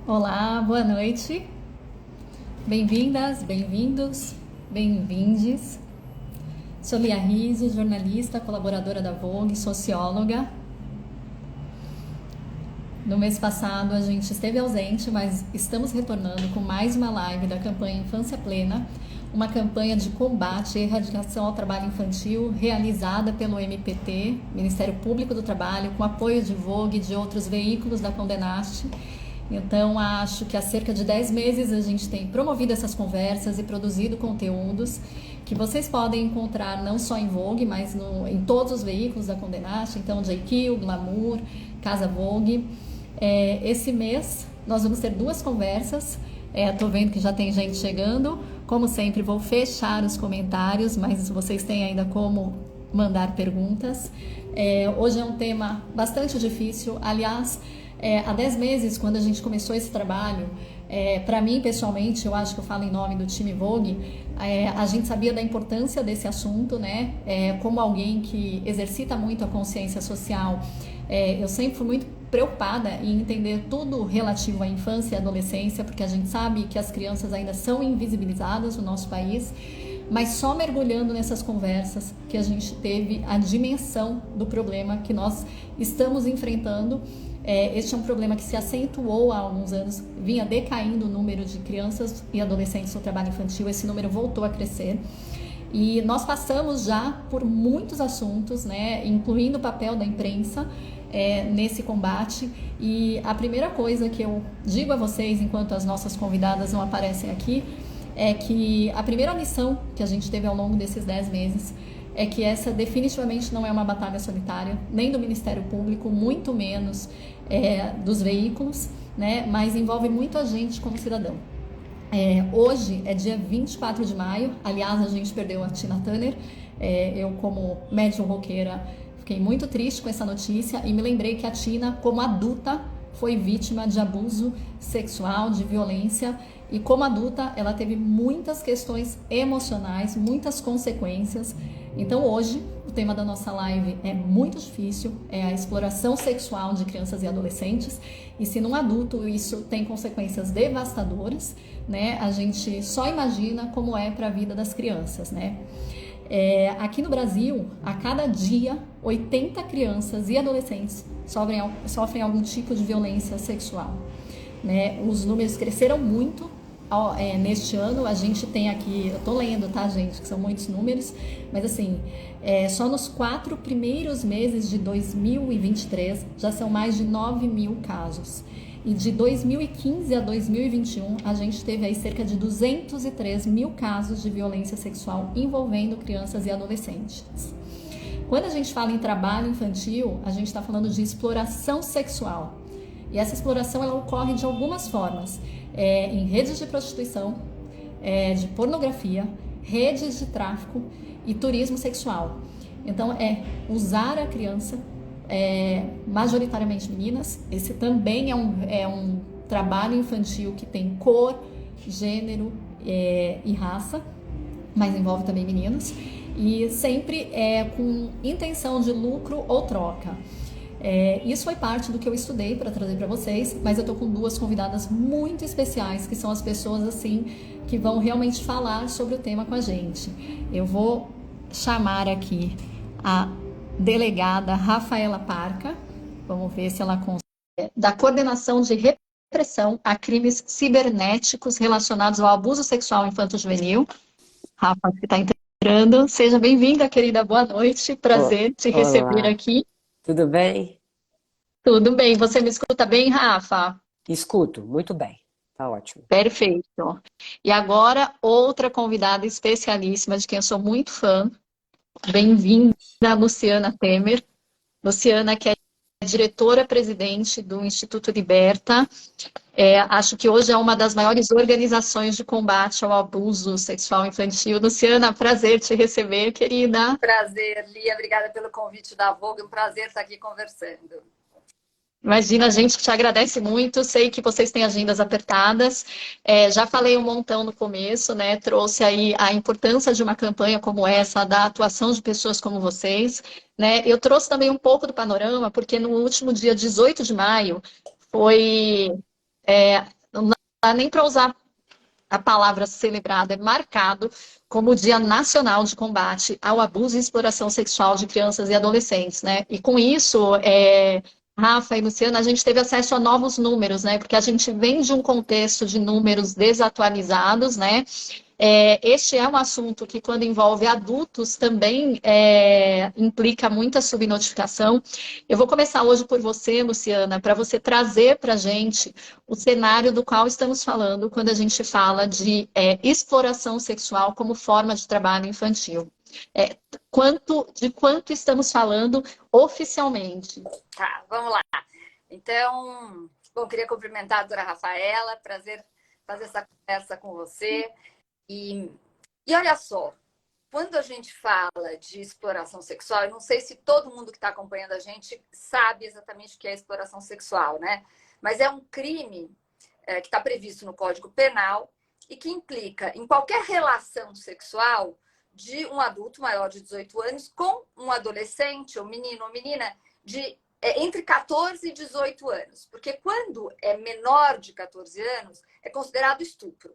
Olá, boa noite. Bem-vindas, bem-vindos, bem-vindes. Sou Lia Riso, jornalista, colaboradora da Vogue, socióloga. No mês passado a gente esteve ausente, mas estamos retornando com mais uma live da campanha Infância Plena, uma campanha de combate e erradicação ao trabalho infantil realizada pelo MPT, Ministério Público do Trabalho, com apoio de Vogue e de outros veículos da Condenaste. Então, acho que há cerca de 10 meses a gente tem promovido essas conversas e produzido conteúdos que vocês podem encontrar não só em Vogue, mas em todos os veículos da Condenaste, então JQ, Glamour, Casa Vogue. Esse mês nós vamos ter duas conversas. Tô vendo que já tem gente chegando. Como sempre, vou fechar os comentários, mas vocês têm ainda como mandar perguntas. Hoje é um tema bastante difícil. Aliás, há 10 meses, quando a gente começou esse trabalho, para mim, pessoalmente, eu acho que eu falo em nome do time Vogue, a gente sabia da importância desse assunto, né? Como alguém que exercita muito a consciência social, eu sempre fui muito preocupada em entender tudo relativo à infância e adolescência, porque a gente sabe que as crianças ainda são invisibilizadas no nosso país, mas só mergulhando nessas conversas que a gente teve a dimensão do problema que nós estamos enfrentando. Este é um problema que se acentuou há alguns anos, vinha decaindo o número de crianças e adolescentes no trabalho infantil, esse número voltou a crescer. E nós passamos já por muitos assuntos, né, incluindo o papel da imprensa nesse combate. E a primeira coisa que eu digo a vocês, enquanto as nossas convidadas não aparecem aqui, é que a primeira lição que a gente teve ao longo desses 10 meses é que essa definitivamente não é uma batalha solitária, nem do Ministério Público, muito menos dos veículos, né? Mas envolve muito a gente como cidadão. Hoje é dia 24 de maio, aliás, a gente perdeu a Tina Turner. Eu, como médium roqueira, fiquei muito triste com essa notícia e me lembrei que a Tina, como adulta, foi vítima de abuso sexual, de violência, e como adulta ela teve muitas questões emocionais, muitas consequências. Então hoje o tema da nossa live é muito difícil, é a exploração sexual de crianças e adolescentes, e se num adulto isso tem consequências devastadoras, né, a gente só imagina como é para a vida das crianças, né? Aqui no Brasil, a cada dia, 80 crianças e adolescentes sofrem algum tipo de violência sexual, né? Os números cresceram muito neste ano. A gente tem aqui, eu tô lendo, tá, gente, que são muitos números, mas assim, só nos 4 primeiros meses de 2023 já são mais de 9 mil casos. E de 2015 a 2021, a gente teve aí cerca de 203 mil casos de violência sexual envolvendo crianças e adolescentes. Quando a gente fala em trabalho infantil, a gente está falando de exploração sexual. E essa exploração ela ocorre de algumas formas. Em redes de prostituição, de pornografia, redes de tráfico e turismo sexual. Então, usar a criança, majoritariamente meninas. Esse também é um trabalho infantil que tem cor, gênero e raça, mas envolve também meninos, e sempre com intenção de lucro ou troca. Isso foi parte do que eu estudei para trazer para vocês, mas eu tô com duas convidadas muito especiais, que são as pessoas assim que vão realmente falar sobre o tema com a gente. Eu vou chamar aqui a delegada Rafaela Parca, vamos ver se ela consegue, da Coordenação de Repressão a Crimes Cibernéticos Relacionados ao Abuso Sexual Infanto-Juvenil. Rafa, que está entrando, seja bem-vinda, querida, boa noite, prazer te receber Olá, aqui. tudo bem? Tudo bem, você me escuta bem, Rafa? Escuto, muito bem, tá ótimo. Perfeito. E agora, outra convidada especialíssima, de quem eu sou muito fã, bem-vinda, Luciana Temer. Luciana, que é diretora-presidente do Instituto Liberta. Acho que hoje é uma das maiores organizações de combate ao abuso sexual infantil. Luciana, prazer te receber, querida. Prazer, Lia, obrigada pelo convite da Vogue, um prazer estar aqui conversando. Imagina, a gente te agradece muito, sei que vocês têm agendas apertadas. Já falei um montão no começo, né? Trouxe aí a importância de uma campanha como essa, da atuação de pessoas como vocês, né? Eu trouxe também um pouco do panorama, porque no último dia 18 de maio foi dá nem para usar a palavra celebrado, é marcado como o Dia Nacional de Combate ao Abuso e Exploração Sexual de Crianças e Adolescentes, né? E com isso, Rafa e Luciana, a gente teve acesso a novos números, né? Porque a gente vem de um contexto de números desatualizados, né? Este é um assunto que, quando envolve adultos, também implica muita subnotificação. Eu vou começar hoje por você, Luciana, para você trazer para a gente o cenário do qual estamos falando quando a gente fala de exploração sexual como forma de trabalho infantil. De quanto estamos falando oficialmente? Tá, vamos lá. Então, bom, queria cumprimentar a doutora Rafaela, prazer fazer essa conversa com você. E olha só, quando a gente fala de exploração sexual, eu não sei se todo mundo que está acompanhando a gente sabe exatamente o que é exploração sexual, né? Mas é um crime que está previsto no Código Penal e que implica em qualquer relação sexual de um adulto maior de 18 anos com um adolescente, ou menino ou menina, de entre 14 e 18 anos. Porque quando é menor de 14 anos, é considerado estupro,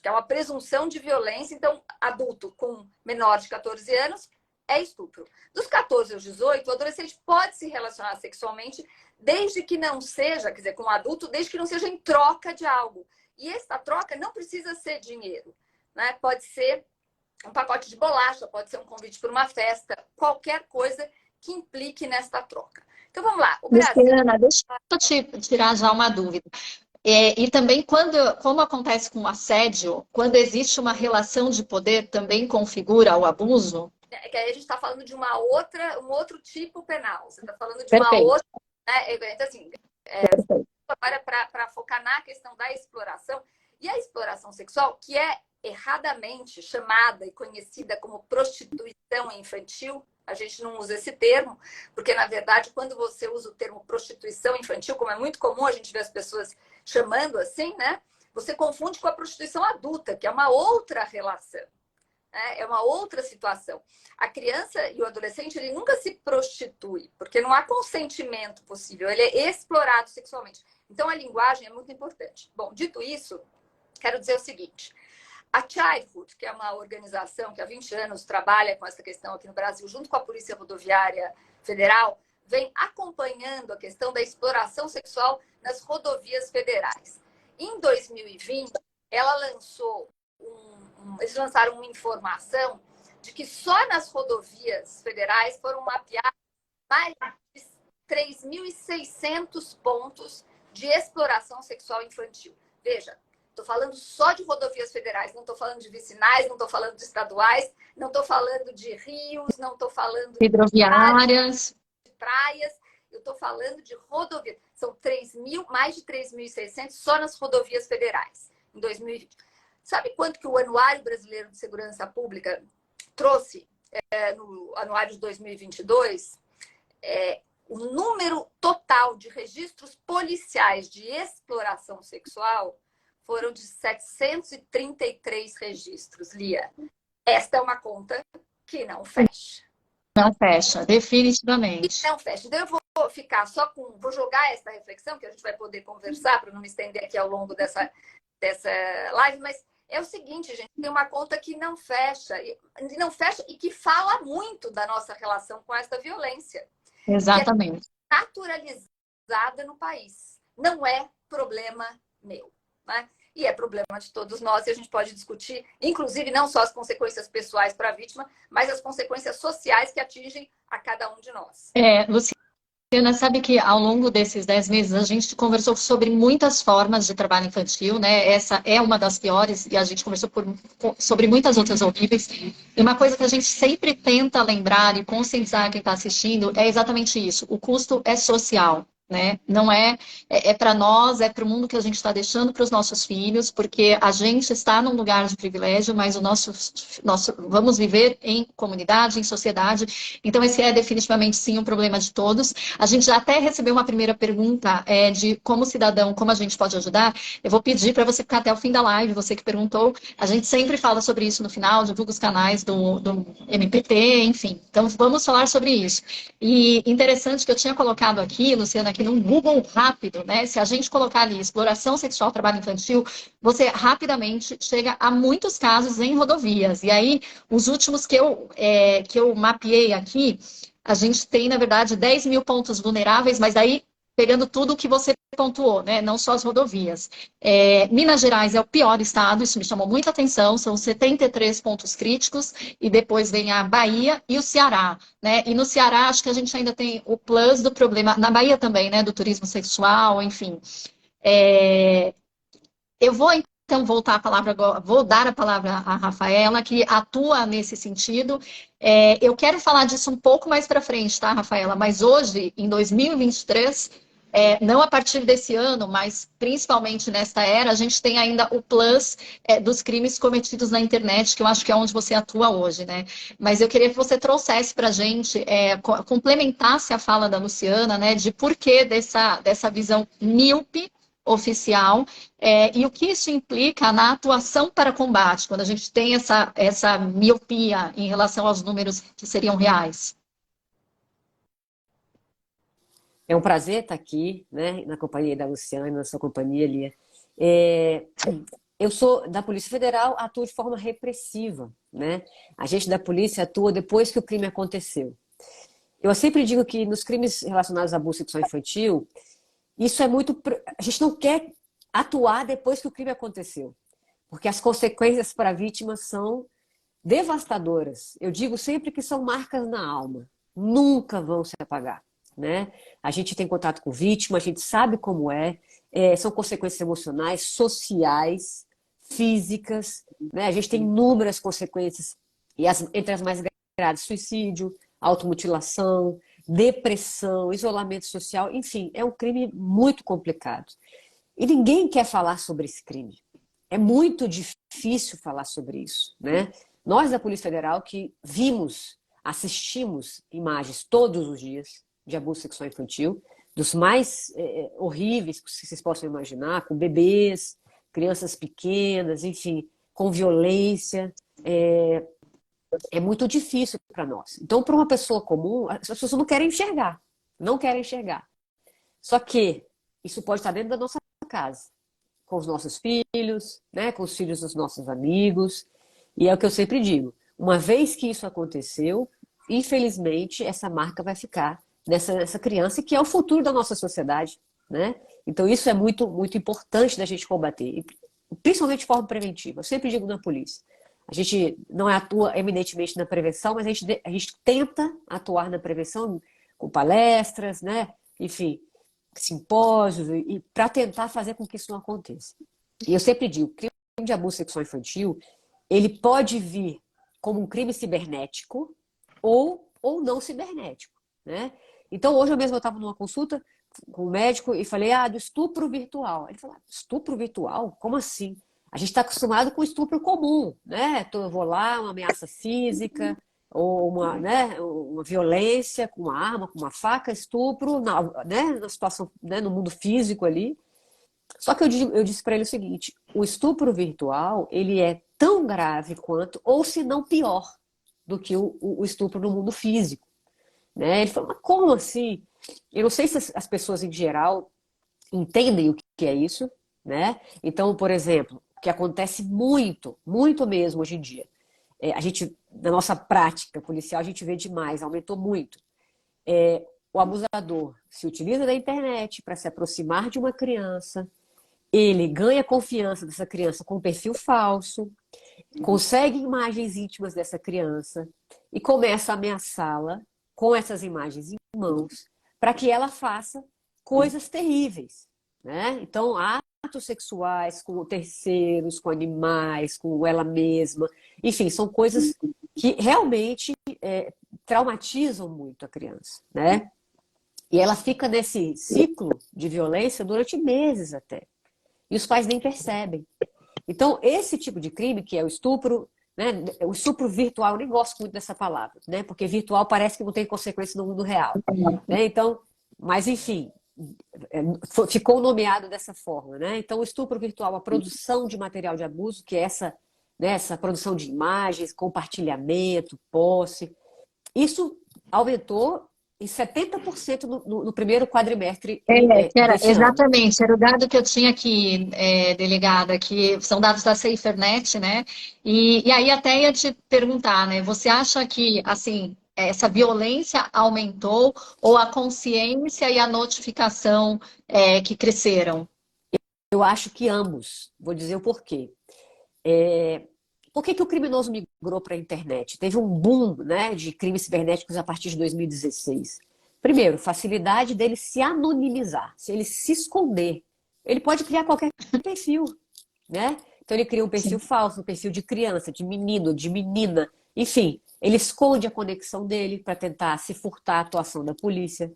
que é uma presunção de violência. Então, adulto com menor de 14 anos é estupro. Dos 14 aos 18, o adolescente pode se relacionar sexualmente desde que não seja, quer dizer, com o adulto, desde que não seja em troca de algo. E essa troca não precisa ser dinheiro, né? Pode ser um pacote de bolacha, pode ser um convite para uma festa, qualquer coisa que implique nesta troca. Então, vamos lá. O Brasil... Luciana, deixa eu te tirar já uma dúvida. E também, como acontece com o assédio, quando existe uma relação de poder, também configura o abuso? Que aí a gente está falando de um outro tipo penal. Você está falando de Perfeito. uma outra... Né? Então, assim, agora para focar na questão da exploração. E a exploração sexual, que é erradamente chamada e conhecida como prostituição infantil, a gente não usa esse termo, porque, na verdade, quando você usa o termo prostituição infantil, como é muito comum a gente ver as pessoas chamando assim, né? Você confunde com a prostituição adulta, que é uma outra relação, né? É uma outra situação. A criança e o adolescente, ele nunca se prostitui, porque não há consentimento possível, ele é explorado sexualmente. Então, a linguagem é muito importante. Bom, dito isso, quero dizer o seguinte... A Childhood, que é uma organização que há 20 anos trabalha com essa questão aqui no Brasil, junto com a Polícia Rodoviária Federal, vem acompanhando a questão da exploração sexual nas rodovias federais. Em 2020, eles lançaram uma informação de que só nas rodovias federais foram mapeados mais de 3.600 pontos de exploração sexual infantil. Veja, estou falando só de rodovias federais, não estou falando de vicinais, não estou falando de estaduais, não estou falando de rios, não estou falando hidroviárias, de praias, eu estou falando de rodovias. São mais de 3.600 só nas rodovias federais, em 2020. Sabe quanto que o Anuário Brasileiro de Segurança Pública trouxe no anuário de 2022? O número total de registros policiais de exploração sexual foram de 733 registros, Lia. Esta é uma conta que não fecha. Não fecha, definitivamente. Não fecha. Então, eu vou ficar vou jogar essa reflexão, que a gente vai poder conversar, para não me estender aqui ao longo dessa live, mas é o seguinte, gente, tem uma conta que não fecha e que fala muito da nossa relação com essa violência. Exatamente. Que é naturalizada no país. Não é problema meu, né? E é problema de todos nós, e a gente pode discutir, inclusive, não só as consequências pessoais para a vítima, mas as consequências sociais que atingem a cada um de nós. Luciana, sabe que ao longo desses 10 meses a gente conversou sobre muitas formas de trabalho infantil, né? Essa é uma das piores, e a gente conversou sobre muitas outras horríveis. E uma coisa que a gente sempre tenta lembrar e conscientizar quem está assistindo é exatamente isso. O custo é social. Né? Não para nós, é para o mundo que a gente está deixando para os nossos filhos, porque a gente está num lugar de privilégio, mas vamos viver em comunidade, em sociedade. Então, esse é definitivamente sim um problema de todos. A gente já até recebeu uma primeira pergunta de como cidadão, como a gente pode ajudar. Eu vou pedir para você ficar até o fim da live, você que perguntou. A gente sempre fala sobre isso no final, divulga os canais do MPT, enfim. Então, vamos falar sobre isso. E interessante que eu tinha colocado aqui, Luciana, que num Google rápido, né? Se a gente colocar ali exploração sexual, trabalho infantil, você rapidamente chega a muitos casos em rodovias. E aí, os últimos que eu mapeei aqui, a gente tem, na verdade, 10 mil pontos vulneráveis, mas aí pegando tudo o que você pontuou, né? Não só as rodovias. Minas Gerais é o pior estado, isso me chamou muita atenção, são 73 pontos críticos, e depois vem a Bahia e o Ceará, né? E no Ceará, acho que a gente ainda tem o plus do problema, na Bahia também, né? Do turismo sexual, enfim. Eu vou então voltar a palavra agora, vou dar a palavra à Rafaela, que atua nesse sentido. Eu quero falar disso um pouco mais para frente, tá, Rafaela? Mas hoje, em 2023, não a partir desse ano, mas principalmente nesta era, a gente tem ainda o plus dos crimes cometidos na internet, que eu acho que é onde você atua hoje, né? Mas eu queria que você trouxesse para a gente, complementasse a fala da Luciana, né, de porquê dessa visão míope oficial, e o que isso implica na atuação para combate, quando a gente tem essa miopia em relação aos números que seriam reais. É um prazer estar aqui, né, na companhia da Luciana, na sua companhia, Lia. É, eu sou da Polícia Federal, atuo de forma repressiva, né? A gente da polícia atua depois que o crime aconteceu. Eu sempre digo que nos crimes relacionados a abuso sexual infantil, isso é muito... A gente não quer atuar depois que o crime aconteceu, porque as consequências para a vítima são devastadoras. Eu digo sempre que são marcas na alma, nunca vão se apagar, né? A gente tem contato com vítima, a gente sabe como são consequências emocionais, sociais, físicas, né? A gente tem inúmeras consequências, e entre as mais graves, suicídio, automutilação, depressão, isolamento social, enfim, é um crime muito complicado. E ninguém quer falar sobre esse crime. É muito difícil falar sobre isso, né? Nós da Polícia Federal que assistimos imagens todos os dias de abuso sexual infantil, dos mais horríveis que vocês possam imaginar, com bebês, crianças pequenas, enfim, com violência. É muito difícil para nós. Então, para uma pessoa comum, as pessoas não querem enxergar. Não querem enxergar. Só que isso pode estar dentro da nossa casa, com os nossos filhos, né, com os filhos dos nossos amigos. E é o que eu sempre digo. Uma vez que isso aconteceu, infelizmente, essa marca vai ficar nessa criança, que é o futuro da nossa sociedade, né? Então, isso é muito, muito importante da gente combater, principalmente de forma preventiva. Eu sempre digo na polícia. A gente não atua eminentemente na prevenção, mas a gente tenta atuar na prevenção com palestras, né? Enfim, simpósios, e para tentar fazer com que isso não aconteça. E eu sempre digo, o crime de abuso sexual infantil, ele pode vir como um crime cibernético ou não cibernético, né? Então, hoje eu mesmo estava numa consulta com o médico e falei, do estupro virtual. Ele falou, estupro virtual? Como assim? A gente está acostumado com estupro comum, né? Então, eu vou lá, uma ameaça física, ou uma violência com uma arma, com uma faca, estupro, na situação, né, no mundo físico ali. Só que eu disse para ele o seguinte, o estupro virtual, ele é tão grave quanto, ou se não pior, do que o estupro no mundo físico. Né? Ele falou, mas como assim? Eu não sei se as pessoas em geral entendem o que é isso, né? Então, por exemplo, o que acontece muito, muito mesmo hoje em dia, a gente, na nossa prática policial, a gente vê demais, aumentou muito. O abusador se utiliza da internet para se aproximar de uma criança, ele ganha confiança dessa criança com um perfil falso, consegue imagens íntimas dessa criança e começa a ameaçá-la com essas imagens em mãos para que ela faça coisas terríveis, né? Então, atos sexuais com terceiros, com animais, com ela mesma, enfim, são coisas que realmente traumatizam muito a criança, né? E ela fica nesse ciclo de violência durante meses até. E os pais nem percebem. Então, esse tipo de crime, que é o estupro, né? O estupro virtual, eu nem gosto muito dessa palavra, né? Porque virtual parece que não tem consequência no mundo real. Né? Então, mas enfim, ficou nomeado dessa forma. Né? Então, o estupro virtual, a produção de material de abuso, que é essa produção de imagens, compartilhamento, posse, isso aumentou em 70% no primeiro quadrimestre Que era, desse ano. exatamente, era o dado que eu tinha aqui, delegada, que são dados da SaferNet, né? E aí até ia te perguntar, né? Você acha que, assim, essa violência aumentou ou a consciência e a notificação que cresceram? Eu acho que ambos. Vou dizer o porquê. É, por que que o criminoso migrou para a internet? Teve um boom, né, de crimes cibernéticos a partir de 2016. Primeiro, facilidade dele se anonimizar, se ele se esconder. Ele pode criar qualquer perfil, né? Então ele cria um perfil Sim. falso, um perfil de criança, de menino, de menina, enfim, ele esconde a conexão dele para tentar se furtar a atuação da polícia.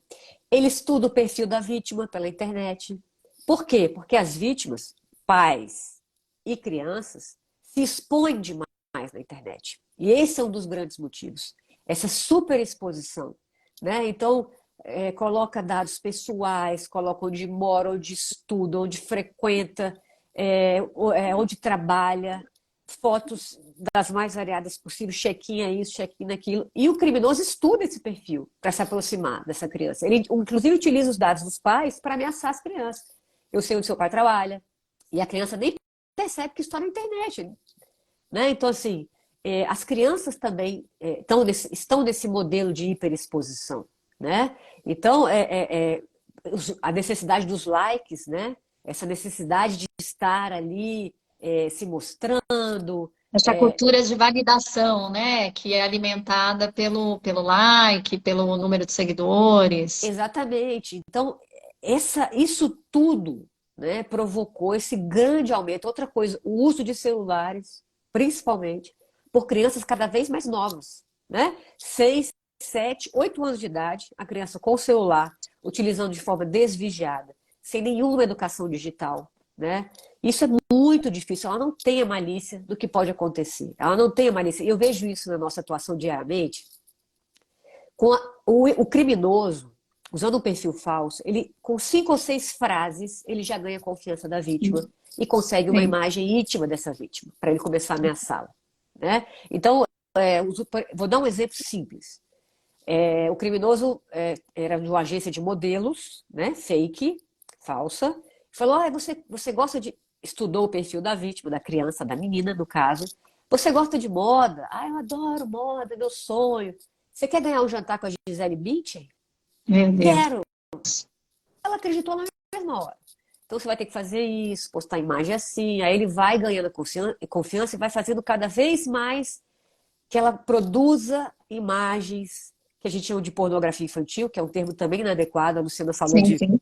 Ele estuda o perfil da vítima pela internet. Por quê? Porque as vítimas, pais e crianças, se expõem demais na internet. E esse é um dos grandes motivos. Essa superexposição, né? Então, coloca dados pessoais, coloca onde mora, onde estuda, onde frequenta, onde trabalha, fotos das mais variadas possíveis, check-in é isso, check-in naquilo. E o criminoso estuda esse perfil para se aproximar dessa criança. Ele, inclusive, utiliza os dados dos pais para ameaçar as crianças. Eu sei onde seu pai trabalha. E a criança nem percebe que está na internet. Né? Então, assim, as crianças também estão nesse modelo de hiperexposição. Né? Então, a necessidade dos likes, né? Essa necessidade de estar ali se mostrando. Essa cultura de validação, né? Que é alimentada pelo like, pelo número de seguidores. Exatamente. Então, isso tudo, né, provocou esse grande aumento. Outra coisa, o uso de celulares, principalmente, por crianças cada vez mais novas. Né? 6, 7, 8 anos de idade, a criança com o celular, utilizando de forma desvigiada, sem nenhuma educação digital. Né? Isso é muito difícil. Ela não tem a malícia do que pode acontecer. Ela não tem a malícia. Eu vejo isso na nossa atuação diariamente. O criminoso, usando um perfil falso, ele com 5 ou 6 frases, ele já ganha a confiança da vítima e consegue uma Sim. imagem íntima dessa vítima, para ele começar a ameaçá-la. Né? Então, vou dar um exemplo simples. O criminoso era de uma agência de modelos, né, fake, falsa, falou, você gosta de... Estudou o perfil da vítima, da criança, da menina, no caso. Você gosta de moda? Eu adoro moda, meu sonho. Você quer ganhar um jantar com a Gisele Bündchen? Meu Deus. Quero. Ela acreditou na mesma hora. Então você vai ter que fazer isso, postar imagem assim. Aí ele vai ganhando confiança e vai fazendo cada vez mais que ela produza imagens que a gente chama de pornografia infantil, que é um termo também inadequado. A Luciana falou Sim, sim.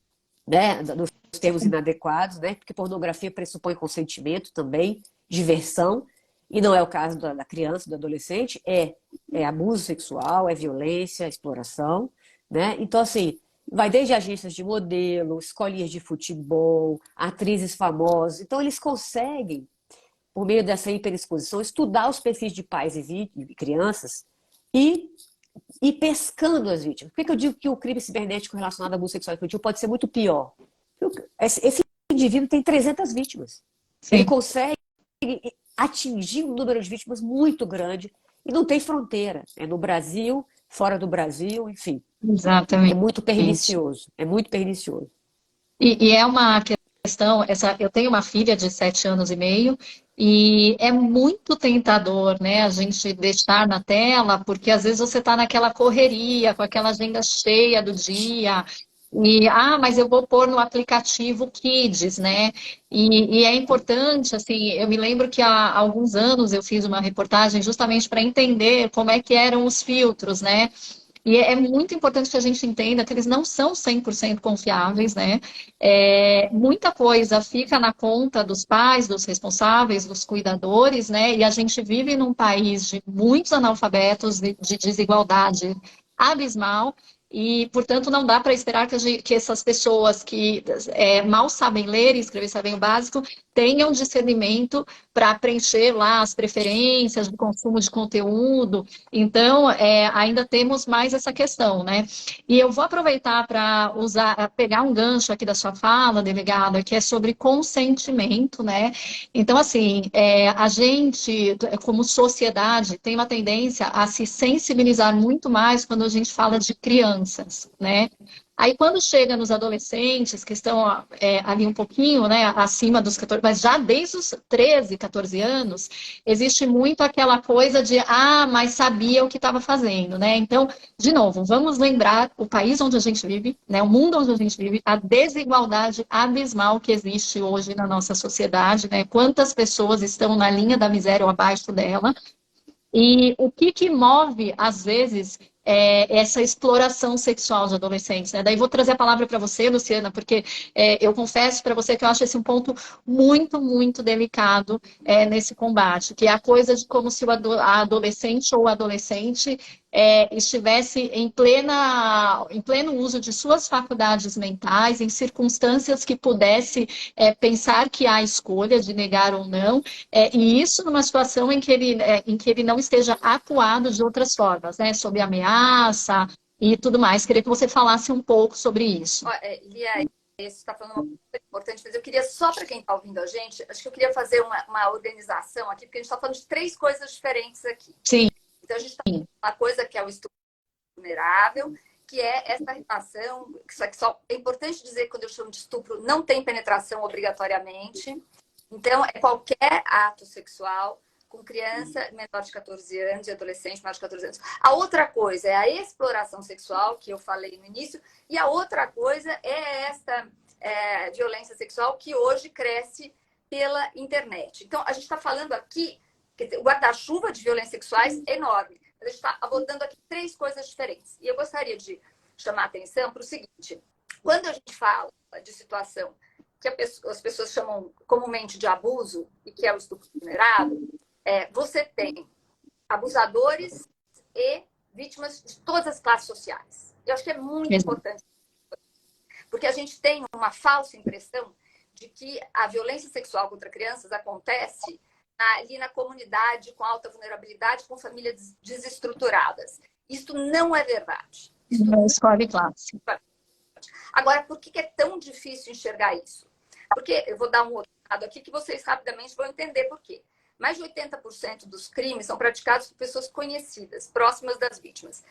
né, dos termos inadequados, né? Porque pornografia pressupõe consentimento também, diversão. E não é o caso da criança, do adolescente, é abuso sexual, é violência, é exploração, né? Então, assim, vai desde agências de modelo, escolinhas de futebol, atrizes famosas. Então, eles conseguem, por meio dessa hiperexposição, estudar os perfis de pais e crianças e ir pescando as vítimas. Por que eu digo que o crime cibernético relacionado a abuso sexual infantil pode ser muito pior? Esse indivíduo tem 300 vítimas. Ele Sim, consegue atingir um número de vítimas muito grande e não tem fronteira. É no Brasil, fora do Brasil, enfim. É exatamente. muito pernicioso. É muito pernicioso. E é uma questão, eu tenho uma filha de 7 anos e meio e é muito tentador, né, a gente deixar na tela, porque às vezes você está naquela correria, com aquela agenda cheia do dia, mas eu vou pôr no aplicativo Kids, né? E é importante, assim, eu me lembro que há alguns anos eu fiz uma reportagem justamente para entender como é que eram os filtros, né? E é muito importante que a gente entenda que eles não são 100% confiáveis, né? Muita coisa fica na conta dos pais, dos responsáveis, dos cuidadores, né? E a gente vive num país de muitos analfabetos, de desigualdade abismal. E, portanto, não dá para esperar que essas pessoas que mal sabem ler e escrever, sabem o básico, tenham discernimento para preencher lá as preferências de consumo de conteúdo. Então, ainda temos mais essa questão, né? E eu vou aproveitar para pegar um gancho aqui da sua fala, delegada, que é sobre consentimento, né? Então, assim, a gente, como sociedade, tem uma tendência a se sensibilizar muito mais quando a gente fala de criança. crianças, né? Aí, quando chega nos adolescentes, que estão ali um pouquinho, né, acima dos 14, mas já desde os 13, 14 anos, existe muito aquela coisa de, mas sabia o que estava fazendo, né? Então, de novo, vamos lembrar o país onde a gente vive, né, o mundo onde a gente vive, a desigualdade abismal que existe hoje na nossa sociedade, né? Quantas pessoas estão na linha da miséria ou abaixo dela, e o que move, às vezes, essa exploração sexual de adolescentes, né? Daí vou trazer a palavra para você, Luciana, porque eu confesso para você que eu acho esse um ponto muito, muito delicado nesse combate, que é a coisa de como se a adolescente ou o adolescente estivesse em pleno uso de suas faculdades mentais, em circunstâncias que pudesse pensar que há escolha de negar ou não, e isso numa situação em que ele não esteja acuado de outras formas, né? Sob ameaça e tudo mais. Queria que você falasse um pouco sobre isso. Lia, você está falando uma coisa importante, mas eu queria, só para quem está ouvindo a gente, acho que eu queria fazer uma organização aqui, porque a gente está falando de 3 coisas diferentes aqui. Sim. Então, a gente está falando de uma coisa que é o estupro vulnerável, que é essa relação, que só é importante dizer que quando eu chamo de estupro, não tem penetração obrigatoriamente. Então, é qualquer ato sexual com criança menor de 14 anos e adolescente menor de 14 anos. A outra coisa é a exploração sexual, que eu falei no início, e a outra coisa é esta violência sexual que hoje cresce pela internet. Então, a gente está falando aqui, quer dizer, o guarda-chuva de violências sexuais é enorme. A gente está abordando aqui 3 coisas diferentes. E eu gostaria de chamar a atenção para o seguinte: quando a gente fala de situação que as pessoas chamam comumente de abuso, e que é o estupro vulnerável, você tem abusadores e vítimas de todas as classes sociais. Eu acho que é muito importante, porque a gente tem uma falsa impressão de que a violência sexual contra crianças acontece ali na comunidade com alta vulnerabilidade, com famílias desestruturadas. Isso não é verdade. Não escolhe classe. Agora, por que é tão difícil enxergar isso? Porque eu vou dar um outro dado aqui que vocês rapidamente vão entender por quê. Mais de 80% dos crimes são praticados por pessoas conhecidas, próximas das vítimas.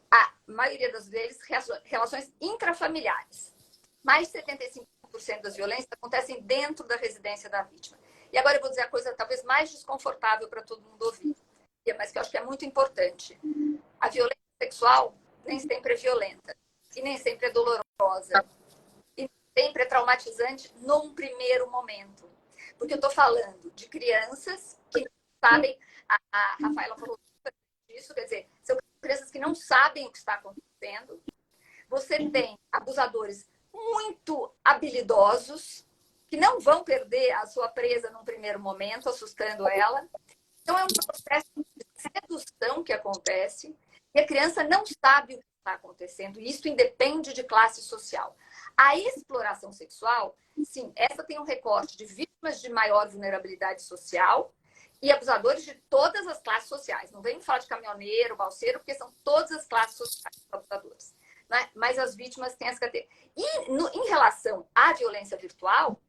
A maioria das vezes, relações intrafamiliares. Mais de 75% das violências acontecem dentro da residência da vítima. E agora eu vou dizer a coisa talvez mais desconfortável para todo mundo ouvir, mas que eu acho que é muito importante. A violência sexual nem sempre é violenta e nem sempre é dolorosa. E nem sempre é traumatizante num primeiro momento. Porque eu estou falando de crianças que não sabem, a Rafaela falou disso, quer dizer, são crianças que não sabem o que está acontecendo. Você tem abusadores muito habilidosos, que não vão perder a sua presa num primeiro momento, assustando ela. Então, é um processo de sedução que acontece e a criança não sabe o que está acontecendo. E isso independe de classe social. A exploração sexual, sim, essa tem um recorte de vítimas de maior vulnerabilidade social e abusadores de todas as classes sociais. Não vem falar de caminhoneiro, balseiro, porque são todas as classes sociais abusadores. Né? Mas as vítimas têm essa categoria. E em relação à violência virtual,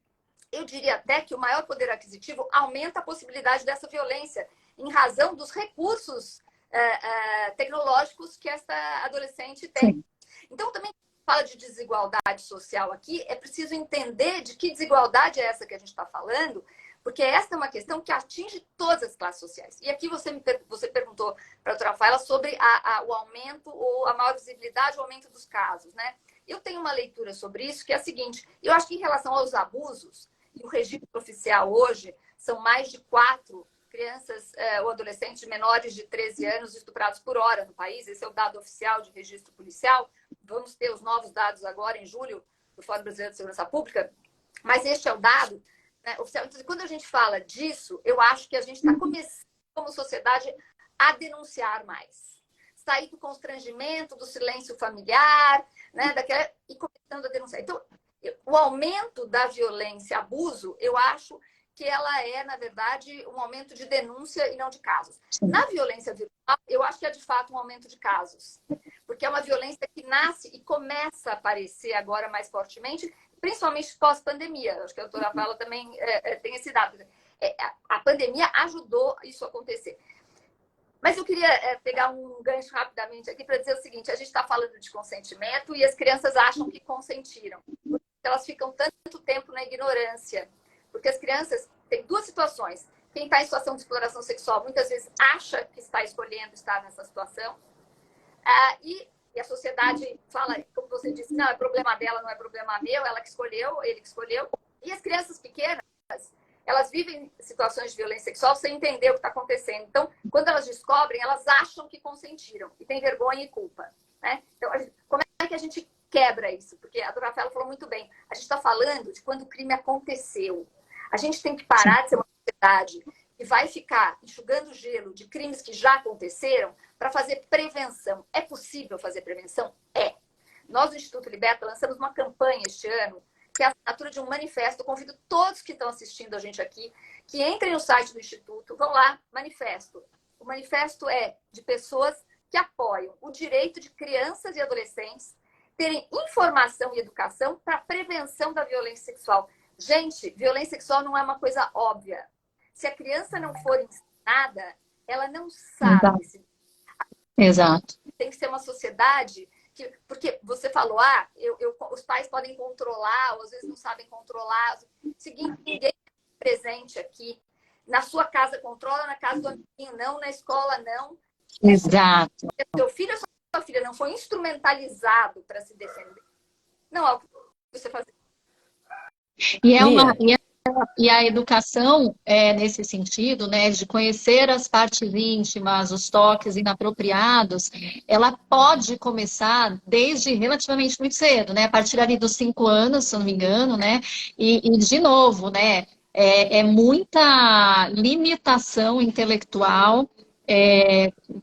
eu diria até que o maior poder aquisitivo aumenta a possibilidade dessa violência em razão dos recursos tecnológicos que essa adolescente tem. Sim. Então, também fala de desigualdade social aqui, é preciso entender de que desigualdade é essa que a gente está falando, porque essa é uma questão que atinge todas as classes sociais. E aqui você perguntou para a doutora Rafaela sobre o aumento ou a maior visibilidade, o aumento dos casos, né? Eu tenho uma leitura sobre isso que é a seguinte: eu acho que em relação aos abusos, e o registro oficial hoje são mais de 4 crianças ou adolescentes menores de 13 anos estuprados por hora no país. Esse é o dado oficial de registro policial. Vamos ter os novos dados agora em julho do Fórum Brasileiro de Segurança Pública. Mas este é o dado, né, oficial. Então, quando a gente fala disso, eu acho que a gente está começando, como sociedade, a denunciar mais. Sair do constrangimento, do silêncio familiar, né, e começando a denunciar. Então, o aumento da violência, abuso, eu acho que ela é, na verdade, um aumento de denúncia e não de casos. Na violência virtual, eu acho que é, de fato, um aumento de casos. Porque é uma violência que nasce e começa a aparecer agora mais fortemente, principalmente pós-pandemia. Acho que a doutora Paula também tem esse dado. A pandemia ajudou isso a acontecer. Mas eu queria pegar um gancho rapidamente aqui para dizer o seguinte: a gente está falando de consentimento e as crianças acham que consentiram. Porque elas ficam tanto tempo na ignorância. Porque as crianças têm duas situações. Quem está em situação de exploração sexual muitas vezes acha que está escolhendo estar nessa situação. E a sociedade fala, como você disse, não, é problema dela, não é problema meu, ela que escolheu, ele que escolheu. E as crianças pequenas, elas vivem situações de violência sexual sem entender o que está acontecendo. Então, quando elas descobrem, elas acham que consentiram e têm vergonha e culpa. Né? Então, como é que a gente quebra isso? Porque a Dora Rafaela falou muito bem. A gente está falando de quando o crime aconteceu. A gente tem que parar de ser uma sociedade que vai ficar enxugando gelo de crimes que já aconteceram para fazer prevenção. É possível fazer prevenção? É. Nós, do Instituto Liberta, lançamos uma campanha este ano, que é a assinatura de um manifesto. Eu convido todos que estão assistindo a gente aqui, que entrem no site do Instituto, vão lá, manifesto. O manifesto é de pessoas que apoiam o direito de crianças e adolescentes terem informação e educação para a prevenção da violência sexual. Gente, violência sexual não é uma coisa óbvia. Se a criança não for ensinada, ela não sabe. Exato. Tem que ser uma sociedade que... Porque você falou, os pais podem controlar, ou às vezes não sabem controlar. Seguinte, ninguém é presente aqui. Na sua casa controla, na casa do amiguinho não, na escola não. Exato. Se seu filho ou sua filha não foi instrumentalizado para se defender, não há o que você fazer. E a educação, nesse sentido, né, de conhecer as partes íntimas, os toques inapropriados, ela pode começar desde relativamente muito cedo, né, a partir ali dos 5 anos, se eu não me engano, né, e de novo, né, é muita limitação intelectual,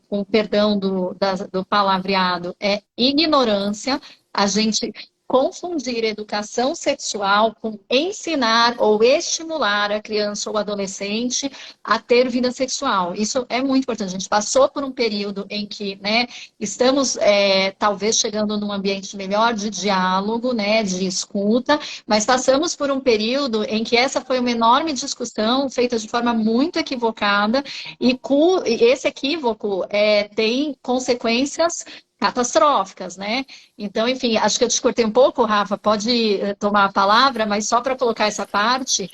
com perdão do palavreado, é ignorância, a gente confundir educação sexual com ensinar ou estimular a criança ou adolescente a ter vida sexual. Isso é muito importante. A gente passou por um período em que, né, estamos talvez chegando num ambiente melhor de diálogo, né, de escuta, mas passamos por um período em que essa foi uma enorme discussão feita de forma muito equivocada e esse equívoco tem consequências catastróficas, né? Então, enfim, acho que eu te cortei um pouco, Rafa, pode tomar a palavra, mas só para colocar essa parte,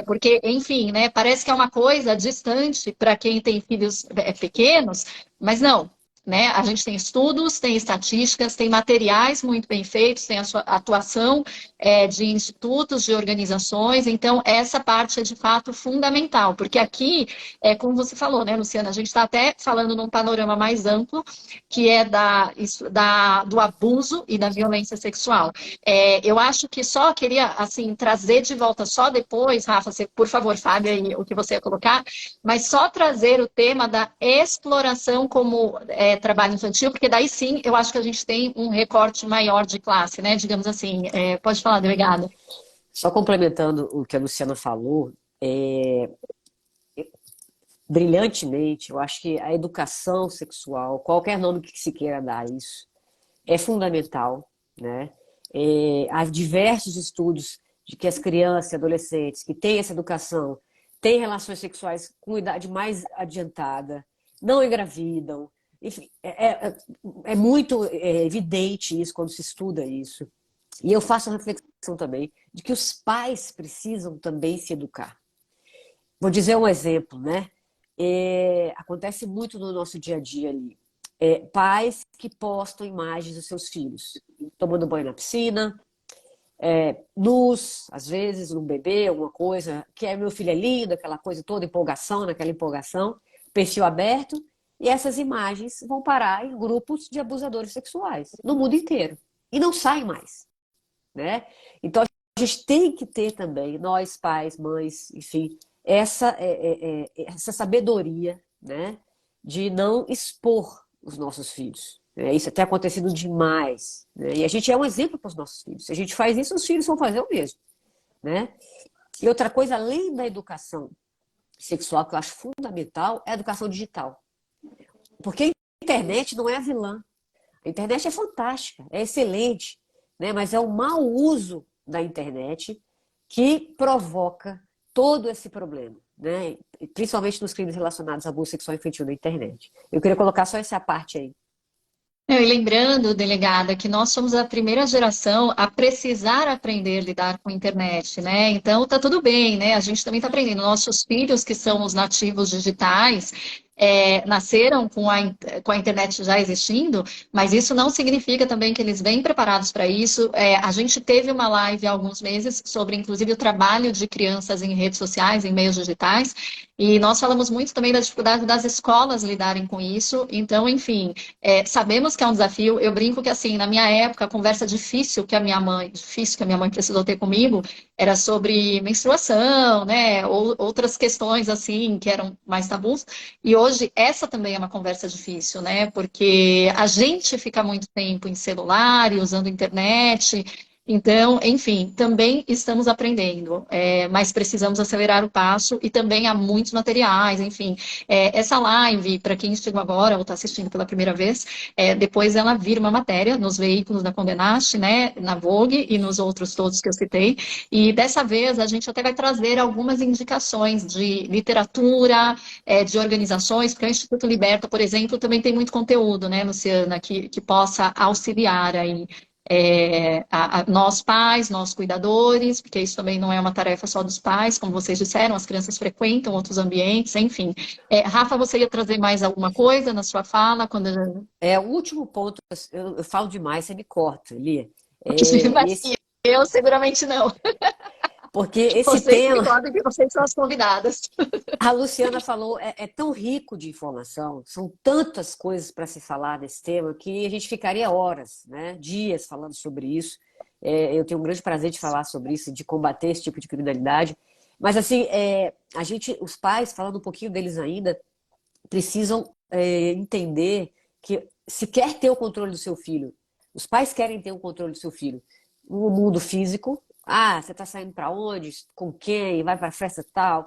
porque, enfim, né, parece que é uma coisa distante para quem tem filhos pequenos, mas não, né? A gente tem estudos, tem estatísticas, tem materiais muito bem feitos, tem a sua atuação de institutos, de organizações, então essa parte é de fato fundamental, porque aqui, como você falou, né, Luciana, a gente está até falando num panorama mais amplo, que é do abuso e da violência sexual. Eu acho que só queria, assim, trazer de volta só depois, Rafa, por favor, Fábio, aí, o que você ia colocar, mas só trazer o tema da exploração como trabalho infantil, porque daí sim, eu acho que a gente tem um recorte maior de classe, né, digamos assim. Pode falar, delegado. Só complementando o que a Luciana falou, brilhantemente, eu acho que a educação sexual, qualquer nome que se queira dar a isso, é fundamental, né? Há diversos estudos de que as crianças e adolescentes que têm essa educação têm relações sexuais com idade mais adiantada, não engravidam. Enfim, é muito evidente isso quando se estuda isso. E eu faço a reflexão também de que os pais precisam também se educar. Vou dizer um exemplo, né? Acontece muito no nosso dia a dia ali. Pais que postam imagens dos seus filhos tomando banho na piscina, nus, às vezes, um bebê, alguma coisa, que meu filho é lindo, aquela coisa toda, empolgação, naquela empolgação, perfil aberto, e essas imagens vão parar em grupos de abusadores sexuais, no mundo inteiro, e não saem mais, né? Então, a gente tem que ter também, nós, pais, mães, enfim, essa sabedoria, né, de não expor os nossos filhos. Isso tem acontecido demais, né? E a gente é um exemplo para os nossos filhos. Se a gente faz isso, os filhos vão fazer o mesmo, né? E outra coisa, além da educação sexual, que eu acho fundamental, é a educação digital. Porque a internet não é a vilã. A internet é fantástica, é excelente, né? Mas é o mau uso da internet que provoca todo esse problema, né? Principalmente nos crimes relacionados a abuso sexual infantil na internet. Eu queria colocar só essa parte aí. E lembrando, delegada, que nós somos a primeira geração a precisar aprender a lidar com a internet, né? Então tá tudo bem, né? A gente também está aprendendo. Nossos filhos, que são os nativos digitais, nasceram com a internet já existindo, mas isso não significa também que eles vêm preparados para isso. A gente teve uma live há alguns meses sobre, inclusive, o trabalho de crianças em redes sociais, em meios digitais, e nós falamos muito também da dificuldade das escolas lidarem com isso. Então, enfim, sabemos que é um desafio. Eu brinco que, assim, na minha época, a conversa difícil que a minha mãe precisou ter comigo, era sobre menstruação, né? Ou outras questões, assim, que eram mais tabus. E hoje, essa também é uma conversa difícil, né? Porque a gente fica muito tempo em celular e usando internet. Então, enfim, também estamos aprendendo, mas precisamos acelerar o passo e também há muitos materiais, enfim. Essa live, para quem chegou agora ou está assistindo pela primeira vez, depois ela vira uma matéria nos veículos da Condenaste, né, na Vogue e nos outros todos que eu citei. E dessa vez a gente até vai trazer algumas indicações de literatura, de organizações, porque o Instituto Liberta, por exemplo, também tem muito conteúdo, né, Luciana, que possa auxiliar aí a nós pais, nós cuidadores, porque isso também não é uma tarefa só dos pais, como vocês disseram, as crianças frequentam outros ambientes, enfim. Rafa, você ia trazer mais alguma coisa na sua fala? O último ponto, eu falo demais, você me corta, Lia. Mas eu seguramente não. Porque esse Vocês me tema, podem, que vocês são as convidadas. a Luciana falou, é tão rico de informação, são tantas coisas para se falar desse tema, que a gente ficaria horas, né, dias falando sobre isso. Eu tenho um grande prazer de falar sobre isso, de combater esse tipo de criminalidade. Mas, assim, os pais, falando um pouquinho deles ainda, precisam entender que se quer ter o controle do seu filho, os pais querem ter o controle do seu filho no mundo físico. Ah, você está saindo para onde? Com quem? Vai para a festa tal?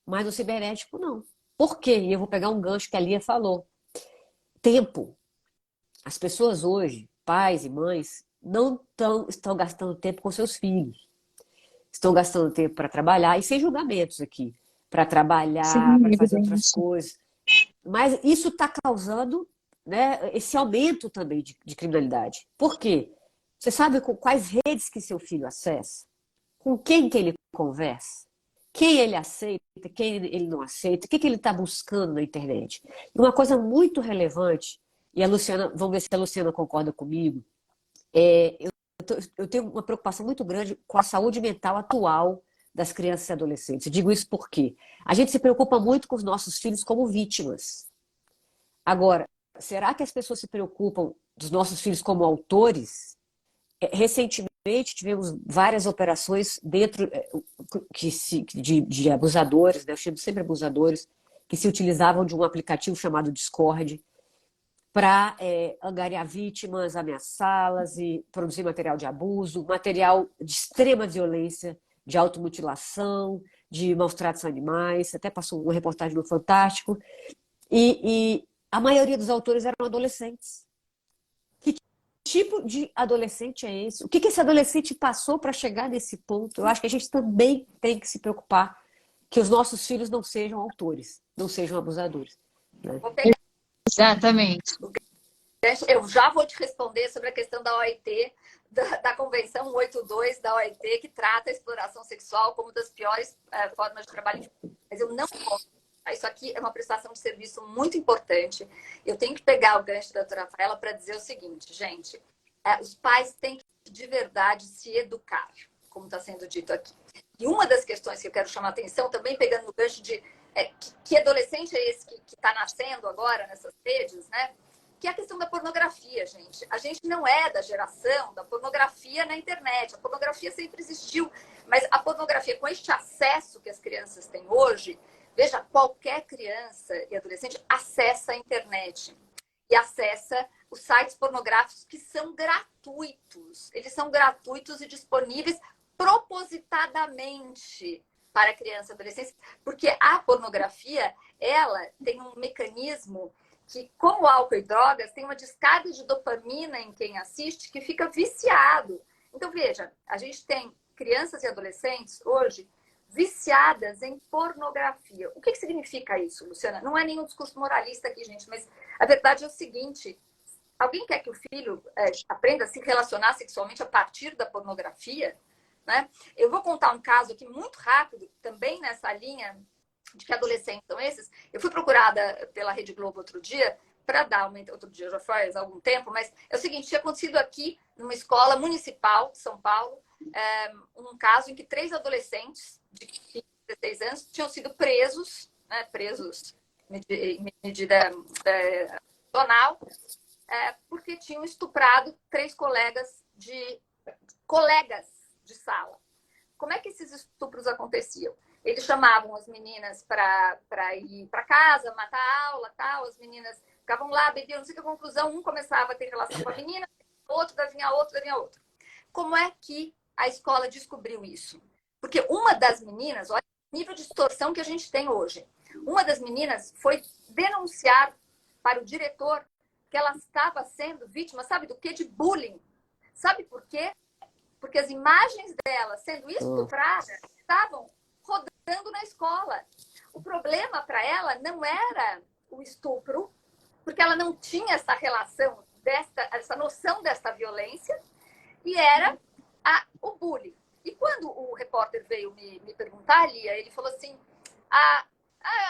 Mas no cibernético, não. Por quê? E eu vou pegar um gancho que a Lia falou. Tempo. As pessoas hoje, pais e mães, não estão gastando tempo com seus filhos. Estão gastando tempo para trabalhar, e sem julgamentos aqui, para trabalhar, Sim, para fazer outras evidente. coisas. Mas isso está causando, né, esse aumento também de criminalidade. Por quê? Você sabe com quais redes que seu filho acessa? Com quem que ele conversa? Quem ele aceita, quem ele não aceita, o que ele está buscando na internet. E uma coisa muito relevante, e a Luciana, vamos ver se a Luciana concorda comigo, eu tenho uma preocupação muito grande com a saúde mental atual das crianças e adolescentes. Eu digo isso porque a gente se preocupa muito com os nossos filhos como vítimas. Agora, será que as pessoas se preocupam dos nossos filhos como autores? Recentemente tivemos várias operações dentro de abusadores, né? Eu chamo sempre abusadores, que se utilizavam de um aplicativo chamado Discord para angariar vítimas, ameaçá-las e produzir material de abuso, material de extrema violência, de automutilação, de maus tratos a animais. Até passou uma reportagem no Fantástico. E a maioria dos autores eram adolescentes. Que tipo de adolescente é esse? O que esse adolescente passou para chegar nesse ponto? Eu acho que a gente também tem que se preocupar que os nossos filhos não sejam autores, não sejam abusadores. Né? Vou pegar. Exatamente. Eu já vou te responder sobre a questão da OIT, da Convenção 182 da OIT, que trata a exploração sexual como uma das piores formas de trabalho. Mas eu não posso. Isso aqui é uma prestação de serviço muito importante. Eu tenho que pegar o gancho da doutora Rafaela para dizer o seguinte, gente. Os pais têm que, de verdade, se educar, como está sendo dito aqui. E uma das questões que eu quero chamar a atenção, também pegando no gancho de que adolescente é esse que está nascendo agora nessas redes, né? Que é a questão da pornografia, gente. A gente não é da geração da pornografia na internet. A pornografia sempre existiu. Mas a pornografia, com este acesso que as crianças têm hoje, veja, qualquer criança e adolescente acessa a internet. E acessa os sites pornográficos que são gratuitos. Eles são gratuitos e disponíveis propositadamente para criança e adolescente. Porque a pornografia, ela tem um mecanismo que, como álcool e drogas, tem uma descarga de dopamina em quem assiste que fica viciado. Então, veja, a gente tem crianças e adolescentes hoje viciadas em pornografia. O que significa isso, Luciana? Não é nenhum discurso moralista aqui, gente, mas a verdade é o seguinte: alguém quer que o filho aprenda a se relacionar sexualmente a partir da pornografia? Né? Eu vou contar um caso aqui muito rápido, também nessa linha de que adolescentes são esses. Eu fui procurada pela Rede Globo outro dia para dar uma... Outro dia, já faz algum tempo, mas é o seguinte: tinha acontecido aqui numa escola municipal de São Paulo um caso em que 3 adolescentes de 15, 16 anos tinham sido presos, né, presos em medida penal, porque tinham estuprado 3 colegas de sala. Como é que esses estupros aconteciam? Eles chamavam as meninas para ir para casa, matar a aula, tal. As meninas ficavam lá, bebiam, não sei o que, a conclusão, um começava a ter relação com a menina, outro, vinha outro. Como é que a escola descobriu isso? Porque uma das meninas, olha o nível de distorção que a gente tem hoje, uma das meninas foi denunciar para o diretor que ela estava sendo vítima, sabe do quê? De bullying. Sabe por quê? Porque as imagens dela sendo estuprada estavam rodando na escola. O problema para ela não era o estupro, porque ela não tinha essa relação, essa noção dessa violência, e era o bullying. E quando o repórter veio me perguntar, Lia, ele falou assim: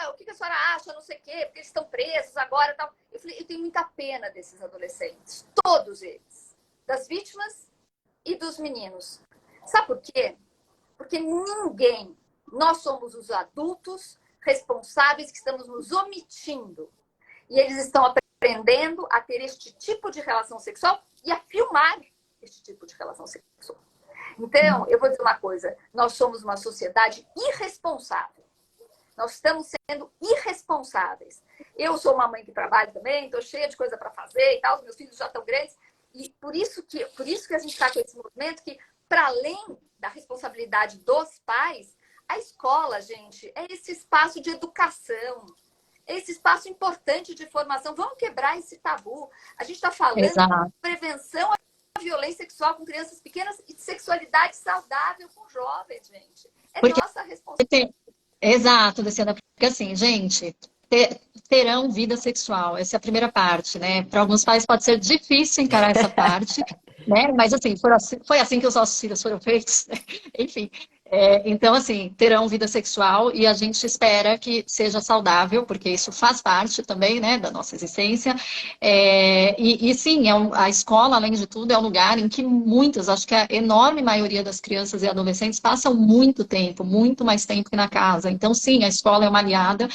o que a senhora acha, não sei o quê, porque eles estão presos agora e tal. Eu falei: eu tenho muita pena desses adolescentes, todos eles, das vítimas e dos meninos. Sabe por quê? Porque nós somos os adultos responsáveis que estamos nos omitindo. E eles estão aprendendo a ter este tipo de relação sexual e a filmar este tipo de relação sexual. Então, eu vou dizer uma coisa: nós somos uma sociedade irresponsável. Nós estamos sendo irresponsáveis. Eu sou uma mãe que trabalha também, estou cheia de coisa para fazer e tal, os meus filhos já estão grandes. E por isso que a gente está com esse movimento que, para além da responsabilidade dos pais, a escola, gente, é esse espaço de educação, é esse espaço importante de formação. Vamos quebrar esse tabu. A gente está falando de prevenção à violência sexual com crianças pequenas e de sexualidade saudável com jovens, gente. É nossa responsabilidade. Exato, Luciana, porque assim, gente, terão vida sexual, essa é a primeira parte, né? Para alguns pais pode ser difícil encarar essa parte, né? Mas assim, foi assim que os nossos filhos foram feitos, né? Enfim. Então, assim, terão vida sexual e a gente espera que seja saudável, porque isso faz parte também, né, da nossa existência. E sim, a escola, além de tudo, é um lugar em que acho que a enorme maioria das crianças e adolescentes passam muito tempo, muito mais tempo que na casa. Então, sim, a escola é uma aliada.